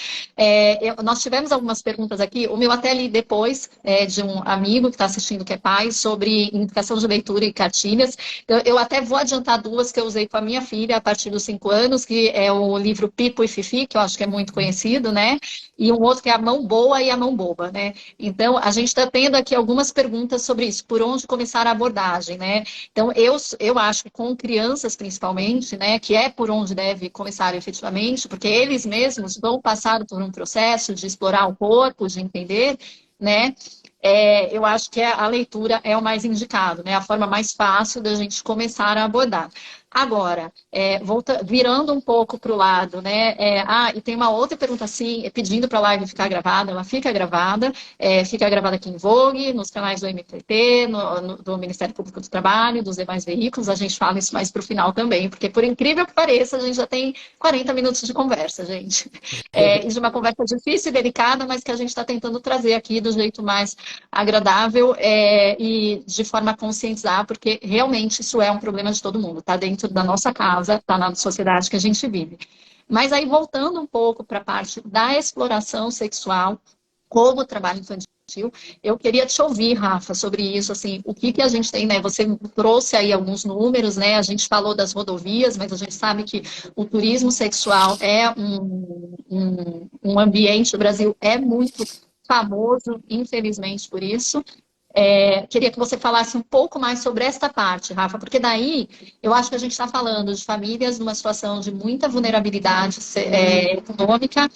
Nós tivemos algumas perguntas aqui, o meu até li depois, de um amigo que está assistindo, que é pai, sobre indicação de leitura e cartilhas. Eu até vou adiantar 2 que eu usei com a minha filha, a partir dos 5 anos, que é o livro Pipo e Fifi, que eu acho que é muito conhecido, né? E um outro que é A Mão Boa e A Mão Boba, né? Então, a gente está tendo aqui algumas perguntas sobre isso, por onde começar a abordagem, né? Então, eu acho que com crianças, principalmente, né, que é por onde deve começar efetivamente, porque eles mesmos vão passar por um processo de explorar o corpo, de entender, né? Eu acho que a leitura é o mais indicado, né? A forma mais fácil da gente começar a abordar. Agora, virando um pouco para o lado, né? E tem uma outra pergunta assim, pedindo para a live ficar gravada, ela fica gravada aqui em Vogue, nos canais do MPT, do Ministério Público do Trabalho, dos demais veículos. A gente fala isso mais para o final também, porque por incrível que pareça, a gente já tem 40 minutos de conversa, gente. E de uma conversa difícil e delicada, mas que a gente está tentando trazer aqui do jeito mais agradável e de forma a conscientizar, porque realmente isso é um problema de todo mundo, está dentro da nossa casa, está na sociedade que a gente vive. Mas aí, voltando um pouco para a parte da exploração sexual como trabalho infantil, eu queria te ouvir, Rafa, sobre isso, assim, o que a gente tem, né? Você trouxe aí alguns números, né? A gente falou das rodovias, mas a gente sabe que o turismo sexual é um ambiente, o Brasil é muito famoso, infelizmente, por isso. Queria que você falasse um pouco mais sobre esta parte, Rafa, porque daí eu acho que a gente está falando de famílias numa situação de muita vulnerabilidade econômica,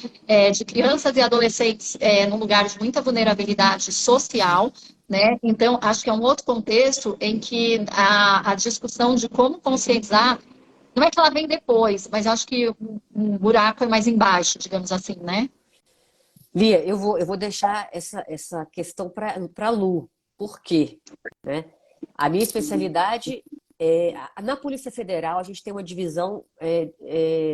de crianças e adolescentes num lugar de muita vulnerabilidade social, né? Então, acho que é um outro contexto em que a discussão de como conscientizar não é que ela vem depois, mas acho que o buraco é mais embaixo, digamos assim, né? Lia, eu vou deixar essa questão para a Lu. Por quê? Né? A minha especialidade na Polícia Federal, a gente tem uma divisão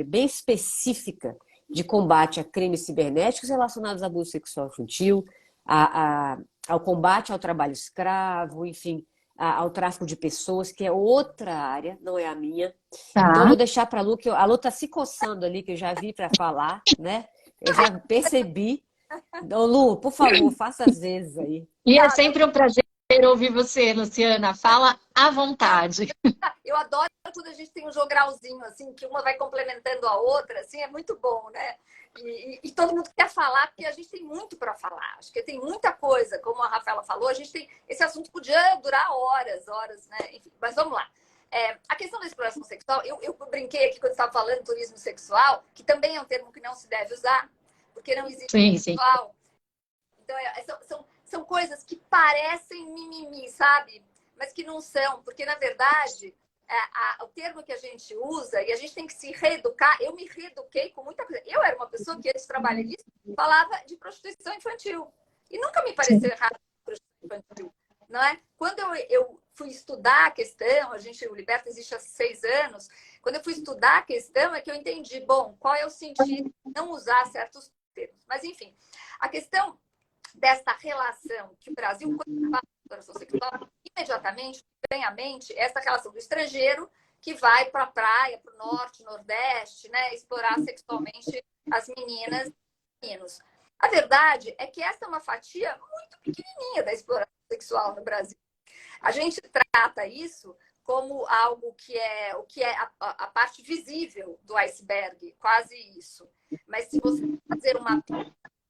bem específica de combate a crimes cibernéticos relacionados a abuso sexual infantil, ao combate ao trabalho escravo, enfim, ao tráfico de pessoas, que é outra área, não é a minha. Então, eu Tá. vou deixar para a Lu, que a Lu está se coçando ali, que eu já vi para falar, né? Eu já percebi. Ô, Lu, por favor, faça as vezes aí. E é Tá, sempre um prazer ouvir você, Luciana. Fala à vontade. eu adoro quando a gente tem um jogralzinho, assim, que uma vai complementando a outra, assim, é muito bom, né? E todo mundo quer falar, porque a gente tem muito para falar. Acho que tem muita coisa, como a Rafaela falou, a gente tem. Esse assunto podia durar horas, horas, né? Enfim, mas vamos lá. A questão da exploração sexual, eu brinquei aqui quando estava falando turismo sexual, que também é um termo que não se deve usar, porque não existe Sim, sim. sexual. Então, são coisas que parecem mimimi, sabe? Mas que não são, porque, na verdade, o termo que a gente usa, e a gente tem que se reeducar, eu me reeduquei com muita coisa. Eu era uma pessoa que, antes de trabalhar nisso, falava de prostituição infantil. E nunca me pareceu errado prostituição infantil, não é? Quando eu fui estudar a questão, o Liberta existe há 6 anos, quando eu fui estudar a questão é que eu entendi, bom, qual é o sentido de não usar certos termos. Mas, enfim, a questão desta relação que o Brasil, quando fala de exploração sexual, imediatamente vem à mente essa relação do estrangeiro que vai para a praia, para o norte, nordeste, né, explorar sexualmente as meninas e meninos. A verdade é que essa é uma fatia muito pequenininha da exploração sexual no Brasil. A gente trata isso como algo que é a parte visível do iceberg, quase isso. Mas se você fazer uma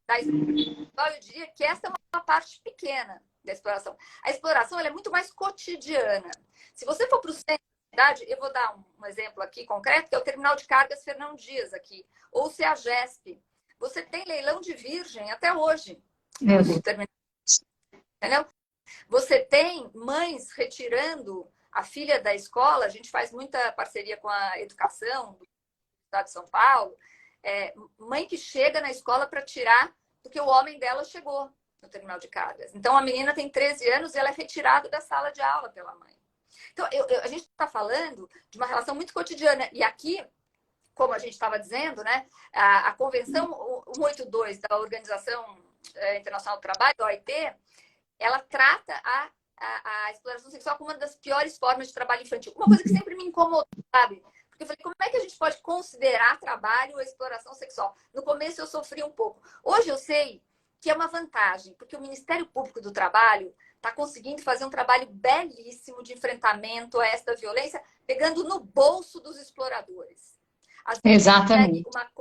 eu diria que essa é uma parte pequena da exploração. A exploração ela é muito mais cotidiana. Se você for para o centro da cidade, eu vou dar um exemplo aqui concreto, que é o terminal de cargas Fernão Dias aqui, ou se a GESP. Você tem leilão de virgem até hoje. Entendeu? Você tem mães retirando a filha da escola, a gente faz muita parceria com a educação do Estado de São Paulo, mãe que chega na escola para tirar, porque o homem dela chegou no terminal de cargas. Então, a menina tem 13 anos e ela é retirada da sala de aula pela mãe. Então, a gente está falando de uma relação muito cotidiana. E aqui, como a gente estava dizendo, né, a Convenção 182 da Organização Internacional do Trabalho, da OIT, ela trata a exploração sexual como uma das piores formas de trabalho infantil. Uma coisa que sempre me incomodou, sabe? Porque eu falei, como é que a gente pode considerar trabalho ou exploração sexual? No começo eu sofri um pouco. Hoje eu sei que é uma vantagem, porque o Ministério Público do Trabalho está conseguindo fazer um trabalho belíssimo de enfrentamento a esta violência, pegando no bolso dos exploradores. Às vezes você consegue uma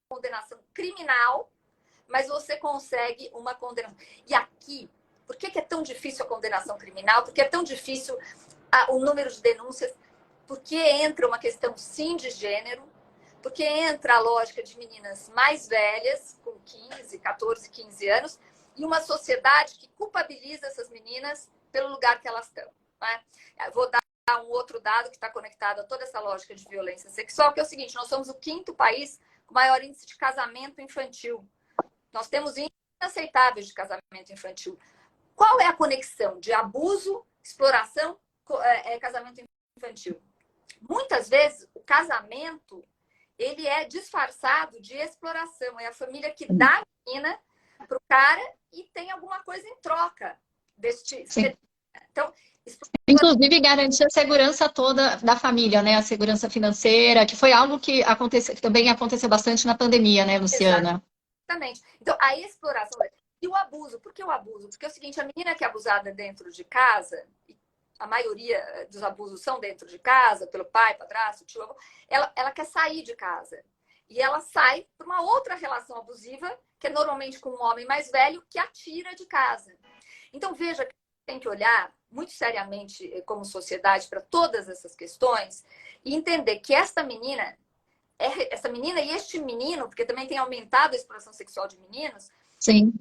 condenação criminal, mas você consegue uma condenação. E aqui, por que é tão difícil a condenação criminal? Porque é tão difícil o número de denúncias? Porque entra uma questão, sim, de gênero, porque entra a lógica de meninas mais velhas, com 15, 14, 15 anos, e uma sociedade que culpabiliza essas meninas pelo lugar que elas estão. Né? Vou dar um outro dado que está conectado a toda essa lógica de violência sexual, que é o seguinte: nós somos o 5º país com maior índice de casamento infantil. Nós temos índices inaceitáveis de casamento infantil. Qual é a conexão de abuso, exploração, casamento infantil? Muitas vezes o casamento ele é disfarçado de exploração. É a família que dá a menina para o cara e tem alguma coisa em troca deste. Então, inclusive garantir a segurança toda da família, né? A segurança financeira, que foi algo que também aconteceu bastante na pandemia, né, Luciana? Exatamente. Então, a exploração. E o abuso. Por que o abuso? Porque é o seguinte, a menina que é abusada dentro de casa, a maioria dos abusos são dentro de casa, pelo pai, padrasto, tio, avô, ela quer sair de casa. E ela sai para uma outra relação abusiva, que é normalmente com um homem mais velho, que a tira de casa. Então, veja que tem que olhar muito seriamente como sociedade para todas essas questões e entender que essa menina e este menino, porque também tem aumentado a exploração sexual de meninos, sim.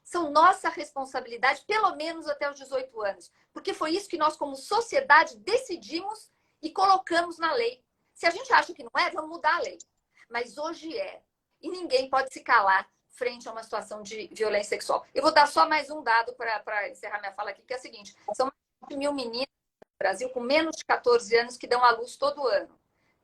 São nossa responsabilidade, pelo menos até os 18 anos. Porque foi isso que nós, como sociedade, decidimos e colocamos na lei. Se a gente acha que não é, vamos mudar a lei. Mas hoje é. E ninguém pode se calar frente a uma situação de violência sexual. Eu vou dar só mais um dado para encerrar minha fala aqui, que é o seguinte. São mais de 1.000 meninas no Brasil com menos de 14 anos que dão à luz todo ano.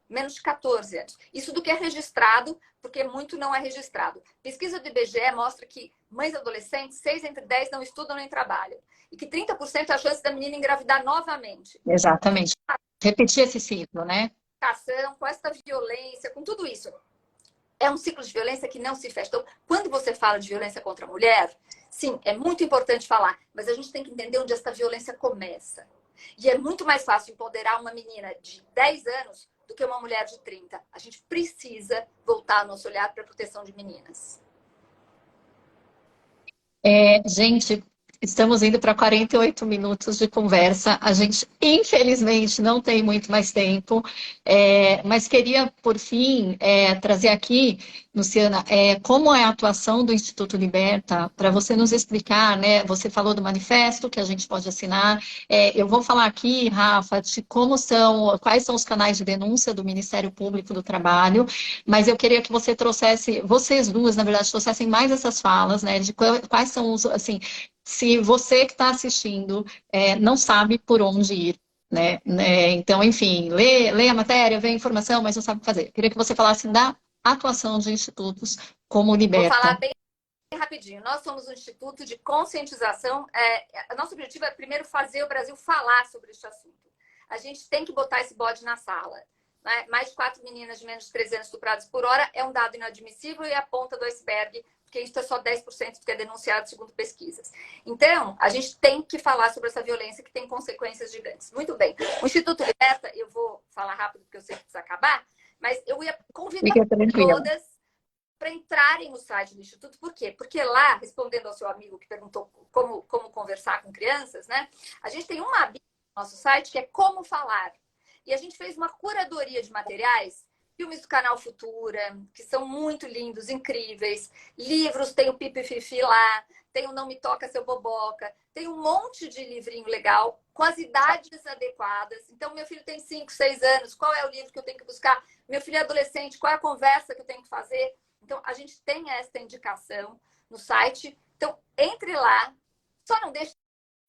Menos de 14 anos. Isso do que é registrado, porque muito não é registrado. Pesquisa do IBGE mostra que mães adolescentes, 6 entre 10 não estudam nem trabalham. E que 30% é a chance da menina engravidar novamente. Exatamente. Repetir esse ciclo, né? Com essa violência, com tudo isso. É um ciclo de violência que não se fecha. Então, quando você fala de violência contra a mulher, sim, é muito importante falar, mas a gente tem que entender onde essa violência começa. E é muito mais fácil empoderar uma menina de 10 anos do que uma mulher de 30. A gente precisa voltar nosso olhar para a proteção de meninas. Gente, estamos indo para 48 minutos de conversa. A gente, infelizmente, não tem muito mais tempo, mas queria, por fim, trazer aqui, Luciana, como é a atuação do Instituto Liberta, para você nos explicar, né? Você falou do manifesto que a gente pode assinar. Eu vou falar aqui, Rafa, de quais são os canais de denúncia do Ministério Público do Trabalho, mas eu queria que você trouxesse, vocês duas, na verdade, trouxessem mais essas falas, né? De quais são os, assim, se você que está assistindo não sabe por onde ir, né? Então, enfim, lê a matéria, vê a informação, mas não sabe o que fazer. Queria que você falasse da atuação de institutos como o Vou falar Liberta. bem rapidinho. Nós somos um instituto de conscientização. Nosso objetivo é, primeiro, fazer o Brasil falar sobre este assunto. A gente tem que botar esse bode na sala. Né? Mais de 4 meninas de menos de 13 anos estupradas por hora é um dado inadmissível e a ponta do iceberg, porque isso é só 10% do que é denunciado segundo pesquisas. Então, a gente tem que falar sobre essa violência que tem consequências gigantes. Muito bem. O Instituto Liberta, eu vou falar rápido porque eu sei que precisa acabar, mas eu ia convidar todas para entrarem no site do Instituto. Por quê? Porque lá, respondendo ao seu amigo que perguntou como conversar com crianças, né? A gente tem uma aba no nosso site que é Como Falar. E a gente fez uma curadoria de materiais, filmes do canal Futura, que são muito lindos, incríveis, livros, tem o Pipi Fifi lá, tem o Não Me Toca Seu Boboca, tem um monte de livrinho legal, com as idades adequadas. Então, meu filho tem 5, 6 anos, qual é o livro que eu tenho que buscar? Meu filho é adolescente, qual é a conversa que eu tenho que fazer? Então, a gente tem essa indicação no site. Então, entre lá, só não deixe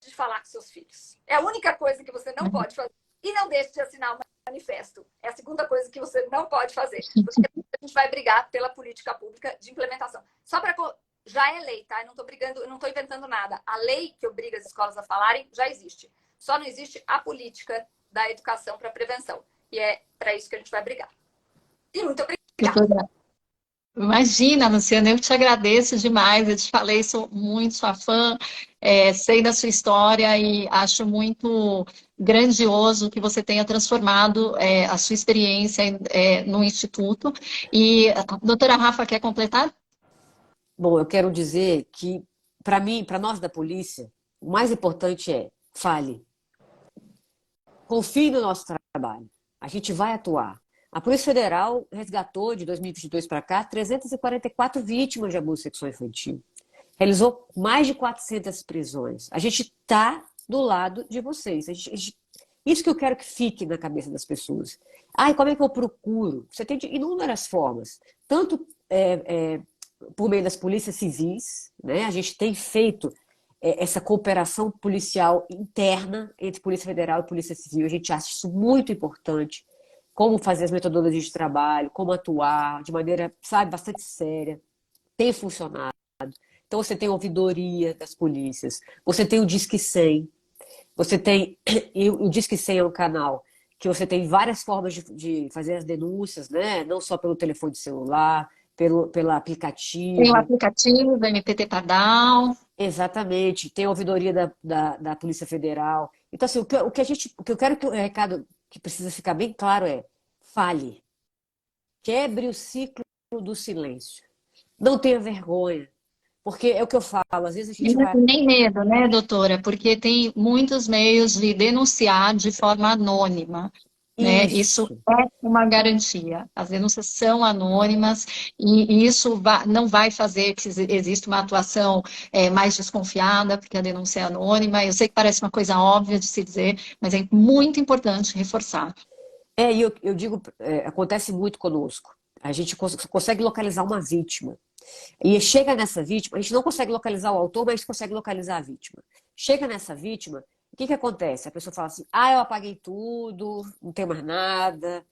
de falar com seus filhos. É a única coisa que você não pode fazer. E não deixe de assinar o manifesto. É a segunda coisa que você não pode fazer. Porque a gente vai brigar pela política pública de implementação. Só para... Já é lei, tá? Eu não estou brigando, eu não estou inventando nada. A lei que obriga as escolas a falarem já existe. Só não existe a política da educação para prevenção. E é para isso que a gente vai brigar. E muito obrigada. Imagina, Luciana, eu te agradeço demais. Eu te falei, sou muito sua fã, sei da sua história e acho muito grandioso que você tenha transformado a sua experiência no Instituto. E a doutora Rafa quer completar? Bom, eu quero dizer que, para mim, para nós da polícia, o mais importante é fale. Confie no nosso trabalho. A gente vai atuar. A Polícia Federal resgatou, de 2022 para cá, 344 vítimas de abuso sexual infantil. Realizou mais de 400 prisões. A gente está do lado de vocês. Isso que eu quero que fique na cabeça das pessoas. Como é que eu procuro? Você tem de inúmeras formas. Tanto por meio das polícias civis, né? A gente tem feito essa cooperação policial interna entre Polícia Federal e Polícia Civil. A gente acha isso muito importante. Como fazer as metodologias de trabalho, como atuar de maneira, bastante séria. Tem funcionado. Então, você tem a ouvidoria das polícias, você tem o Disque 100, você tem... E o Disque 100 é um canal que você tem várias formas de fazer as denúncias, né? Não só pelo telefone celular, pelo aplicativo. Tem o aplicativo do MPT Pardal. Exatamente. Tem a ouvidoria da Polícia Federal. Então, assim, o que eu quero que o recado que precisa ficar bem claro é: fale. Quebre o ciclo do silêncio. Não tenha vergonha. Porque é o que eu falo, às vezes a gente vai... Nem medo, né, doutora? Porque tem muitos meios de denunciar de forma anônima. Né? Isso é uma garantia. As denúncias são anônimas e isso não vai fazer que exista uma atuação mais desconfiada, porque a denúncia é anônima. Eu sei que parece uma coisa óbvia de se dizer, mas é muito importante reforçar. E eu digo, acontece muito conosco. A gente consegue localizar uma vítima. E chega nessa vítima, a gente não consegue localizar o autor, mas a gente consegue localizar a vítima. Chega nessa vítima, o que que acontece? A pessoa fala assim, eu apaguei tudo, não tem mais nada.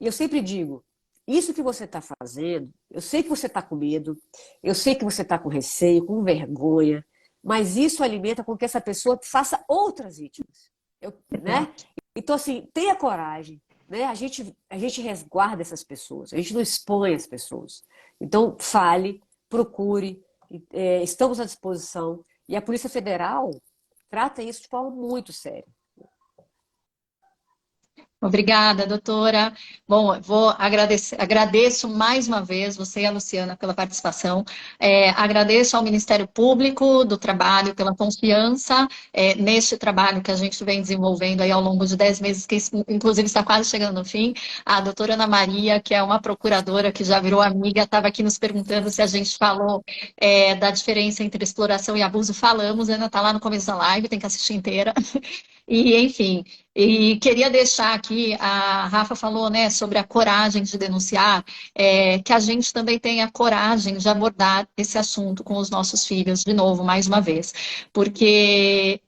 E eu sempre digo, isso que você está fazendo, eu sei que você está com medo, eu sei que você está com receio, com vergonha, mas isso alimenta com que essa pessoa faça outras vítimas. Né? Então, assim, tenha coragem, né? A gente resguarda essas pessoas, a gente não expõe as pessoas. Então, fale, procure, estamos à disposição. E a Polícia Federal trata isso de forma muito séria. Obrigada, doutora. Bom, agradeço mais uma vez você e a Luciana pela participação. Agradeço ao Ministério Público do Trabalho pela confiança neste trabalho que a gente vem desenvolvendo aí ao longo de 10 meses, que inclusive está quase chegando no fim. A doutora Ana Maria, que é uma procuradora que já virou amiga, estava aqui nos perguntando se a gente falou da diferença entre exploração e abuso. Falamos, ainda está lá no começo da live, tem que assistir inteira. E, enfim, queria deixar aqui, a Rafa falou, né, sobre a coragem de denunciar, que a gente também tenha coragem de abordar esse assunto com os nossos filhos, de novo, mais uma vez, porque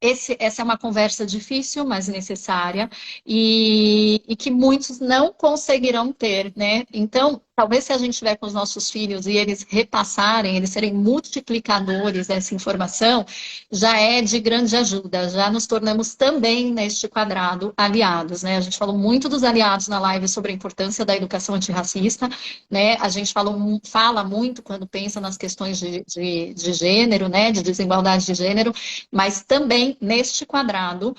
essa é uma conversa difícil, mas necessária, e que muitos não conseguirão ter, né? Então, talvez se a gente estiver com os nossos filhos e eles repassarem, eles serem multiplicadores dessa informação, já é de grande ajuda, já nos tornamos também neste quadrado aliados, né? A gente falou muito dos aliados na live sobre a importância da educação antirracista, né? A gente fala muito quando pensa nas questões de gênero, né? De desigualdade de gênero, mas também neste quadrado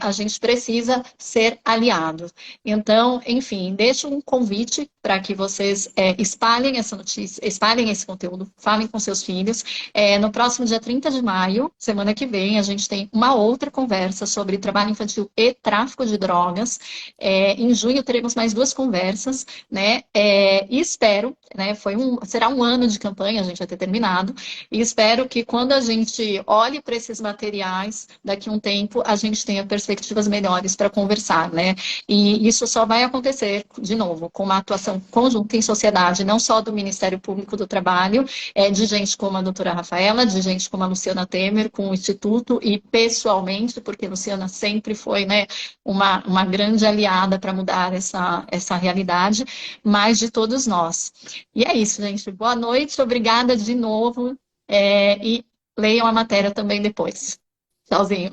a gente precisa ser aliado. Então, enfim, deixo um convite para que vocês espalhem essa notícia, espalhem esse conteúdo, falem com seus filhos. No próximo dia 30 de maio, semana que vem, a gente tem uma outra conversa sobre trabalho infantil e tráfico de drogas. Em junho teremos mais 2 conversas, né? E espero, né? Será um ano de campanha, a gente vai ter terminado, e espero que quando a gente olhe para esses materiais, daqui a um tempo, a gente tenha perspectivas melhores para conversar, né? E isso só vai acontecer, de novo, com uma atuação conjunta em sociedade, não só do Ministério Público do Trabalho, de gente como a doutora Rafaela, de gente como a Luciana Temer, com o Instituto, e pessoalmente, porque a Luciana sempre foi, né, uma grande aliada para mudar essa realidade, mas de todos nós. E é isso, gente. Boa noite, obrigada de novo, e leiam a matéria também depois. Tchauzinho.